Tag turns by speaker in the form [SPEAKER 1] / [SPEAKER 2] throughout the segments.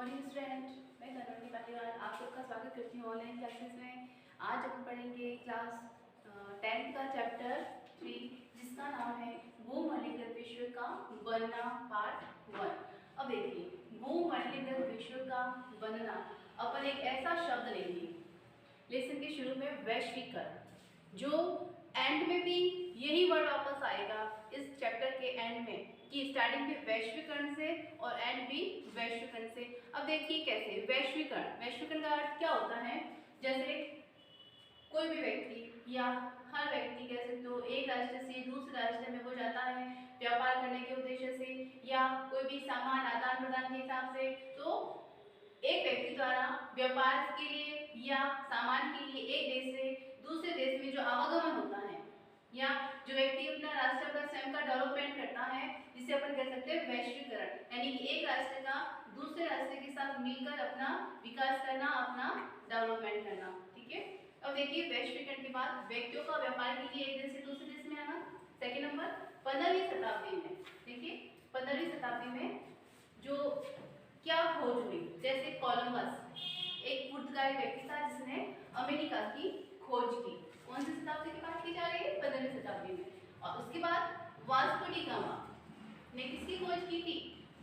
[SPEAKER 1] Morning student, मैं तनुनी पाटीवाल आप सबका स्वागत करती हूँ ऑनलाइन क्लासेस में। आज हम पढ़ेंगे क्लास 10th का चैप्टर 3 जिसका नाम है भूमंडलीगत विश्व का बनना पार्ट 1। अब देखिए, भूमंडलीगत विश्व का बनना, अपन एक ऐसा शब्द लेंगे लेसन के शुरू में वैश्वीकरण, जो एंड में भी यही वर्ड वापस आएगा इस चैप्टर के एंड में कि स्टार्टिंग में वैश्वीकरण से और एंड भी वैश्वीकरण से। अब देखिए कैसे वैश्वीकरण का अर्थ क्या होता है। जैसे कोई भी व्यक्ति या हर व्यक्ति कह सकते हो एक राष्ट्र से दूसरे राष्ट्र में वो जाता है व्यापार करने के उद्देश्य से या कोई भी सामान आदान प्रदान के हिसाब से, तो एक व्यक्ति द्वारा व्यापार के लिए या सामान के लिए एक देश से दूसरे देश में जो आवागमन होता है या जो व्यक्ति अपना राष्ट्र का स्वयं का डेवलपमेंट करता है, जिसे अपन कह सकते हैं वैश्वीकरण, यानी कि एक राष्ट्र का दूसरे राष्ट्र के साथ मिलकर अपना विकास करना, अपना डेवलपमेंट करना। ठीक है। अब देखिए वैश्वीकरण के बाद व्यक्तियों का व्यापार के लिए एक देश से दूसरे देश में आना। सेकेंड नंबर 15वीं शताब्दी में, देखिए 15वीं शताब्दी में जो क्या खोज हुई, जैसे कोलंबस एक पुर्तगाली व्यक्ति था जिसने अमेरिका की खोज की। कौन सी शताब्दी की बात की जा रही है? 15वीं शताब्दी में। और उसके बाद वास्को डी गामा ने किसकी खोज की थी?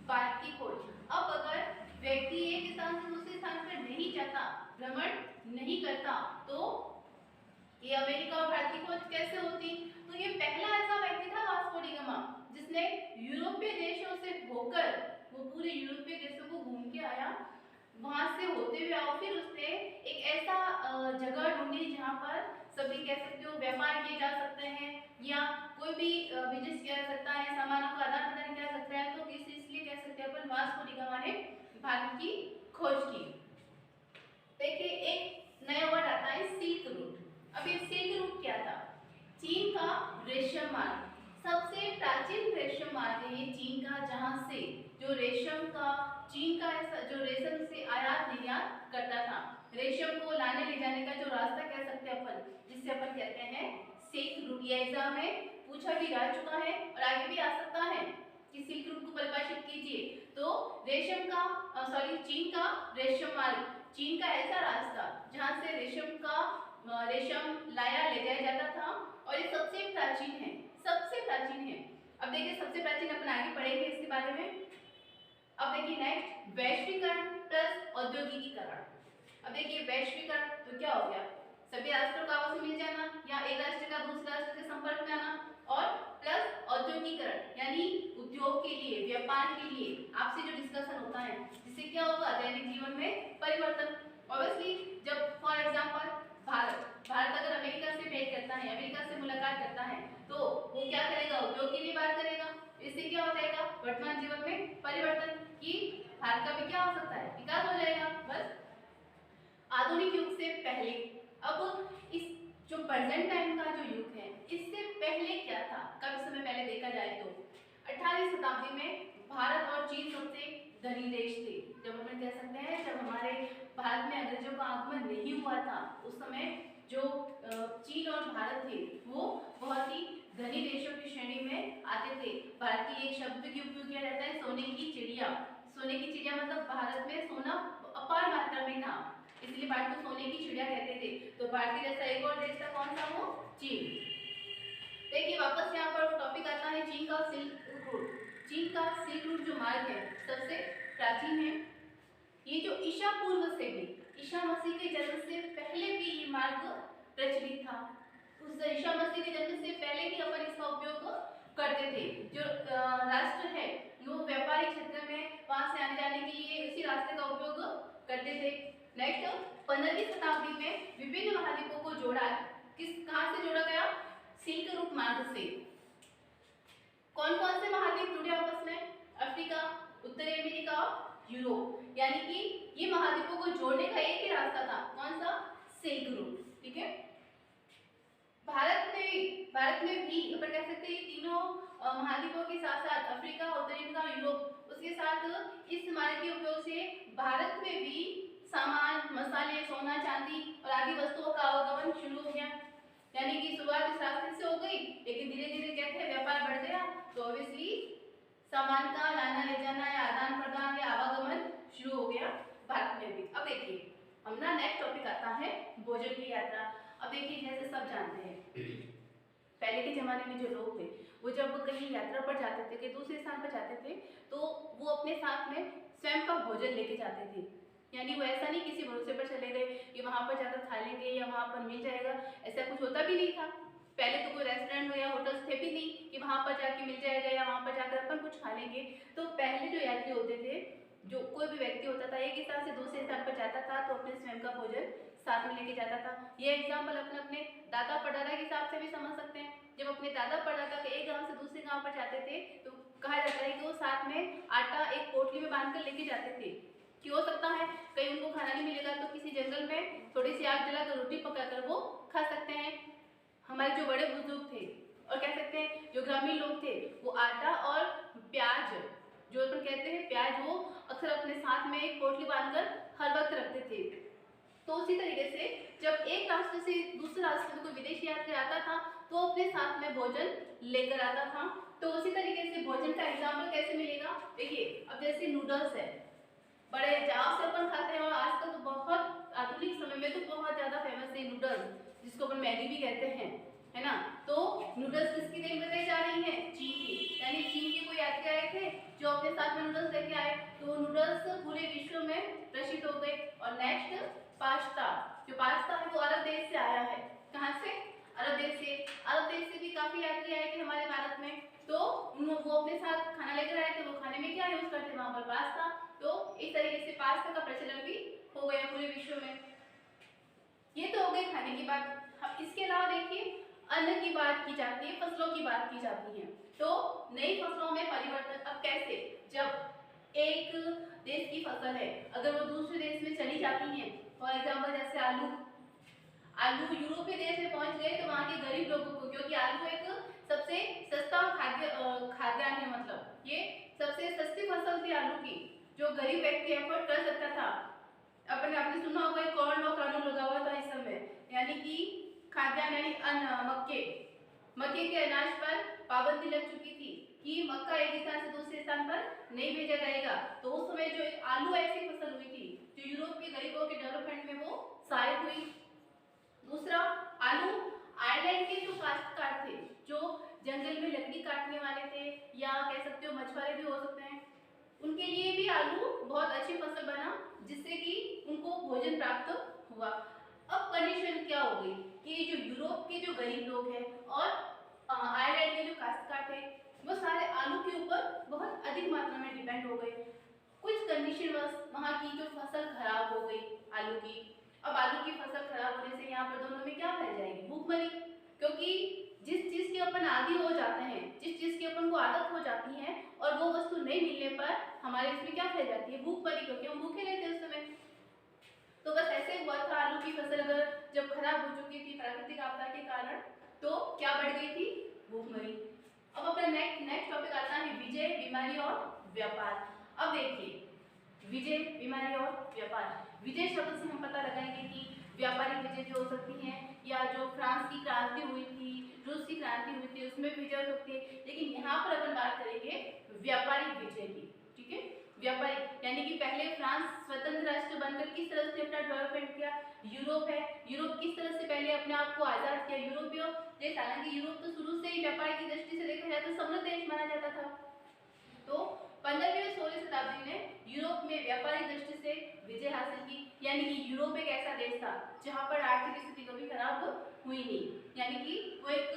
[SPEAKER 1] भारत की खोज। अब अगर व्यक्ति एक स्थान से दूसरे स्थान पर नहीं जाता, भ्रमण नहीं करता, तो ये अमेरिका और भारत की खोज कैसे होती? तो ये पहला ऐसा व्यक्ति था वास्को डी गामा जिसने यूरोपीय देशों से होकर वो पूरे यूरोपीय देशों को घूम के आया, वहां से होते हुए आओ, फिर उसने एक ऐसा जगह ढूंढी जहां पर सभी कह सकते हो व्यापार किए जा सकते हैं या कोई भी बिजनेस किया जा सकता है, सामानों का आदान प्रदान किया जा सकता है। तो इसलिए कह सकते हैं अपन वास्को डी गामा ने भारत की खोज की। देखिए एक नया वर्ड आता है सिल्क रूट। अब ये सिल्क रूट क्या था? चीन का रेशम मार्ग, सबसे प्राचीन रेशम मार्ग है ये चीन का, जहां से जो रेशम का चीन का ऐसा जो रेशम से आयात निर्यात करता था, रेशम को लाने ले जाने का जो रास्ता कह सकते हैं अपन, जिससे अपन कहते हैं सिल्क रूट। ये एग्जाम में पूछा भी जा चुका है और आगे भी आ सकता है कि सिल्क रूट को परिभाषित कीजिए। तो रेशम का चीन का रेशम मार्ग, चीन का ऐसा रास्ता जहां से रेशम लाया ले जाया जाता था और ये सबसे प्राचीन है, सबसे प्राचीन है। अब देखिए सबसे प्राचीन अपन आगे पढ़ेंगे इसके बारे में। अब देखिए नेक्स्ट वैश्वीकरण प्लस औद्योगिकीकरण। अब देखिए वैश्वीकरण तो क्या हो गया? सभी राष्ट्रों का आपस में मिल जाना या एक राष्ट्र का दूसरे राष्ट्र के संपर्क में आना, और प्लस औद्योगिकीकरण यानी उद्योग के लिए, व्यापार के लिए आपसे जो डिस्कशन होता है, जिससे क्या होगा? दैनिक जीवन में परिवर्तन। ऑब्वियसली जब फॉर एग्जांपल भारत अगर अमेरिका से भेंट करता है, अमेरिका से मुलाकात करता है, तो वो क्या करेगा? उद्योग के लिए बात करेगा। इससे क्या हो जाएगा? वर्तमान जीवन में परिवर्तन कि भारत का भी क्या हो सकता है? विकास हो जाएगा। बस आधुनिक युग से पहले, अब इस जो प्रेजेंट टाइम का जो युग है, इससे पहले क्या था? काफी समय पहले देखा जाए तो 18वीं शताब्दी में भारत और चीन सबसे धनी देश थे। जब अपन कह सकते हैं जब हमारे भारत में अंग्रेजों का आगमन नहीं हुआ था, उस समय जो चीन और भारत थे वो बहुत ही धनी देशों की श्रेणी में आते थे। भारत की एक शब्द की उपयोग किया जाता है, सोने की चिड़िया। सोने की चिड़िया मतलब भारत में सोना अपार मात्रा में था, इसलिए भारत को सोने की चिड़िया कहते थे। तो भारत के जैसा एक और देश था, कौन सा? वो चीन। देखिए वापस यहाँ पर वो टॉपिक आता है चीन का सिल्क रूट। चीन का सिल्क रूट जो मार्ग है सबसे प्राचीन है। ये जो ईसा पूर्व से भी, ईसा मसीह के जन्म से पहले भी ये मार्ग प्रचलित था। उस ईसा मसीह के जन्म से पहले ही अपन इसका उपयोग करते थे। जो राष्ट्र है वो व्यापारिक क्षेत्र में वहां से आने जाने के लिए इसी रास्ते का उपयोग करते थे। नेक्स्ट 15वीं शताब्दी में विभिन्न महाद्वीपों को जोड़ा, कहां से जोड़ा गया? सिल्क रूट मार्ग से। कौन कौन से महाद्वीप जुड़े आपस में? अफ्रीका, उत्तरी अमेरिका और यूरोप, यानी कि ये महाद्वीपों को जोड़ने का एक ही रास्ता था, कौन सा? Silk route. ठीक है। भारत में भी अपन कह सकते हैं तीनों महाद्वीपों के साथ साथ अफ्रीका, उत्तरी अमेरिका, यूरोप, उसके साथ इस मार्ग के उपयोग से भारत में भी सामान, मसाले, सोना, चांदी और आदि वस्तुओं का आवागमन शुरू हो गया। यानी कि शुरुआत इस रास्ते से हो गई, लेकिन धीरे धीरे कहते हैं व्यापार बढ़ गया, तो ऑब्वियसली सामान का लाना ले जाना या आदान प्रदान या आवागमन शुरू हो गया भारत में भी। अब देखिए हम ना नेक्स्ट टॉपिक आता है भोजन की यात्रा। अब देखिए जैसे सब जानते हैं पहले के जमाने में जो लोग थे वो जब कहीं यात्रा पर जाते थे कि दूसरे स्थान पर जाते थे तो वो अपने साथ में स्वयं का भोजन लेके जाते थे। यानी वो ऐसा नहीं किसी भरोसे पर चले गए कि वहां पर जाकर खा लेंगे या वहां पर मिल जाएगा, ऐसा कुछ होता भी नहीं था। पहले तो कोई रेस्टोरेंट या होटल्स थे भी नहीं कि वहां पर जाके मिल जाएगा या वहां पर जाकर अपन कुछ खा लेंगे। तो पहले जो यात्री होते थे, जो कोई भी व्यक्ति होता था एक स्थान से दूसरे स्थान पर जाता था तो अपने स्वयं का भोजन साथ में लेके जाता था। ये एग्जाम्पल अपने अपने दादा परदादा के हिसाब से भी समझ सकते हैं। जब अपने दादा परदादा के एक गांव से दूसरे गांव पर जाते थे तो कहा जाता है कि वो साथ में आटा एक पोटली में बांधकर लेके जाते थे कि हो सकता है कहीं उनको खाना नहीं मिलेगा तो किसी जंगल में थोड़ी सी आग जलाकर रोटी पकाकर वो खा सकते हैं। हमारे जो बड़े बुजुर्ग थे और कह सकते हैं जो ग्रामीण लोग थे वो आटा और प्याज, जो अपन कहते हैं प्याज, वो अक्सर अपने साथ में एक पोटली बांधकर हर वक्त रखते थे। तो उसी तरीके से जब एक राष्ट्र से दूसरे राष्ट्र में कोई विदेशी यात्री आता था तो अपने साथ में भोजन लेकर आता था। तो उसी तरीके से भोजन का एग्जाम्पल कैसे मिलेगा, देखिए अब जैसे नूडल्स है, बड़े चाव से अपन खाते हैं और आजकल तो बहुत आधुनिक समय में तो बहुत ज्यादा फेमस है नूडल्स, जिसको अपन मैगी भी कहते हैं, है ना। तो नूडल्स किसकी देन बताई जा रही है, चीन की। यानी चीन के कोई यात्री आए थे जो अपने साथ में नूडल्स लेके आए तो नूडल्स पूरे विश्व में प्रसिद्ध हो गए। और नेक्स्ट पास्ता, जो पास्ता है वो अरब देश से आया है। कहाँ से, अरब देश से। अरब देश से भी काफी यात्री आए थे हमारे भारत में तो वो अपने साथ खाना लेकर आए थे। वो खाने में क्या यूज करते थे वहां पर, पास्ता। तो इस तरीके से पास्ता का प्रचलन भी हो गया पूरे विश्व में। ये तो हो गई खाने की बात। अब इसके अलावा देखिए अन्न की बात की जाती है, फसलों की बात की जाती है। तो नई फसलों में परिवर्तन अब कैसे, जब एक देश की फसल है अगर वो दूसरे देश में चली जाती है, फॉर एग्जाम्पल जैसे आलू यूरोपीय देश में पहुंच गए तो वहां के गरीब लोगों को, क्योंकि आलू एक सबसे सस्ता खाद्यान्न है, मतलब ये सबसे सस्ती फसल थी आलू की, जो गरीब व्यक्ति एफोर्ड कर सकता था। आपने सुना होगा कॉर्न लॉ कानून लगा हुआ था इस समय, यानी कि खाद्यान्न यानी अन्न, मक्के के अनाज पर पाबंदी लग चुकी थी कि मक्का एक स्थान से दूसरे स्थान पर नहीं भेजा जाएगा। तो उस समय जो आलू ऐसी फसल हुई थी जो यूरोप के गरीबों के डेवलपमेंट में वो सहायक हुई। दूसरा, आलू आयरलैंड के जो काश्तकार थे, जो जंगल में लकड़ी काटने वाले थे या कह सकते हो मछुआरे भी हो सकते हैं, उनके लिए भी आलू बहुत अच्छी फसल बना जिससे कि उनको भोजन प्राप्त हुआ। अब कंडीशन क्या हो गई कि जो यूरोप के जो गरीब लोग हैं और आयरलैंड के जो काश्तकार थे वो सारे आलू के ऊपर बहुत अधिक मात्रा में डिपेंड हो गए। कुछ कंडीशन बस वहाँ की जो फसल खराब हो गई आलू की। अब आलू की फसल खराब होने से यहाँ पर दोनों में क्या फैल जाएगी, भूखमरी। क्योंकि जिस चीज के अपन आदी हो जाते हैं, जिस चीज की अपन को आदत हो जाती है और वो वस्तु नहीं मिलने पर हमारे इसमें क्या फैल जाती है, भूखमरी, क्योंकि हम भूखे रहते हैं उस समय। तो बस ऐसे हुआ था, आलू की फसल अगर जब खराब हो चुकी थी प्राकृतिक आपदा के कारण तो क्या बढ़ गई थी, भूखमरी। अब अपना नेक्स्ट टॉपिक आता है विजय, बीमारी और व्यापार। अब देखिए विजय, बीमारी और व्यापार। विजय शब्द से हम पता लगाएंगे कि व्यापारिक विजय जो हो सकती है, या जो फ्रांस की क्रांति हुई थी, रूस की क्रांति हुई थी, उसमें विजय हो सकती है। लेकिन यहाँ पर अपन बात करेंगे व्यापारिक विजय की, ठीक है। व्यापारिक यानी कि पहले फ्रांस स्वतंत्र राष्ट्र बनकर किस तरह से अपना डेवलपमेंट किया, यूरोप है, यूरोप किस तरह से पहले अपने आप को आजाद किया। यूरोपीय देश, हालांकि यूरोप तो शुरू से ही व्यापार की दृष्टि से देखा जाए तो समृद्ध देश माना जाता था। तो 15वीं और 16वीं शताब्दी में यूरोप में व्यापारिक दृष्टि से विजय हासिल की। यानी कि यूरोप एक ऐसा देश था जहां पर आर्थिक स्थिति कभी खराब हुई नहीं, यानी कि वो एक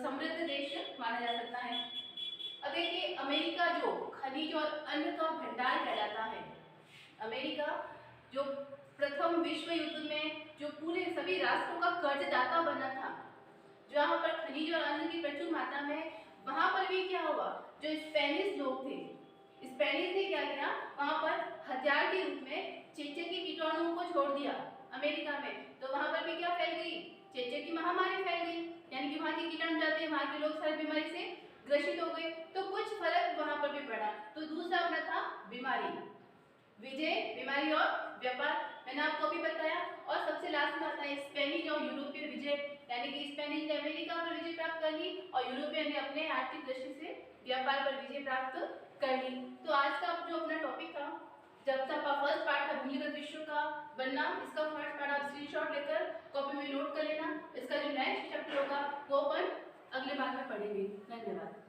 [SPEAKER 1] समृद्ध देश माना जा सकता है। अब देखिए अमेरिका जो खनिज और अन्न का भंडार कहलाता है, अमेरिका जो प्रथम विश्व युद्ध में जो पूरे सभी राष्ट्रों का कर्जदाता बना था, जहाँ पर खनिज और अन्न की प्रचुर मात्रा में, वहां पर भी क्या हुआ, जो स्पेनिश लोग थे, स्पेनिश ने क्या किया, वहां पर हथियार के रूप में चेचक के कीटाणुओं को छोड़ दिया अमेरिका में। तो वहां पर भी क्या फैल गई, चेचक की महामारी फैल गई, यानी कि वहां के कीटाणु जाते हैं, वहां के लोग सारी बीमारी से ग्रसित हो गए। तो कुछ फर्क वहां पर भी पड़ा। तो दूसरा अपना था बीमारी, विजय, बीमारी और व्यापार, मैंने आपको भी बताया। और सबसे लास्ट में आता है स्पेनिश और यूरोपीय विजय, यानी कि स्पेनिश ने अमेरिका पर विजय प्राप्त कर ली और यूरोपियन ने अपने आर्थिक दृष्टि से व्यापार पर विजय प्राप्त कर ली। तो आज का जो अपना टॉपिक था, जब तक फर्स्ट पार्ट था भूमिगत वरना इसका फर्स्ट पार्ट आप स्क्रीनशॉट लेकर कॉपी में नोट कर लेना। इसका जो नेक्स्ट चैप्टर होगा वो अपन अगले बार में पढ़ेंगे। धन्यवाद।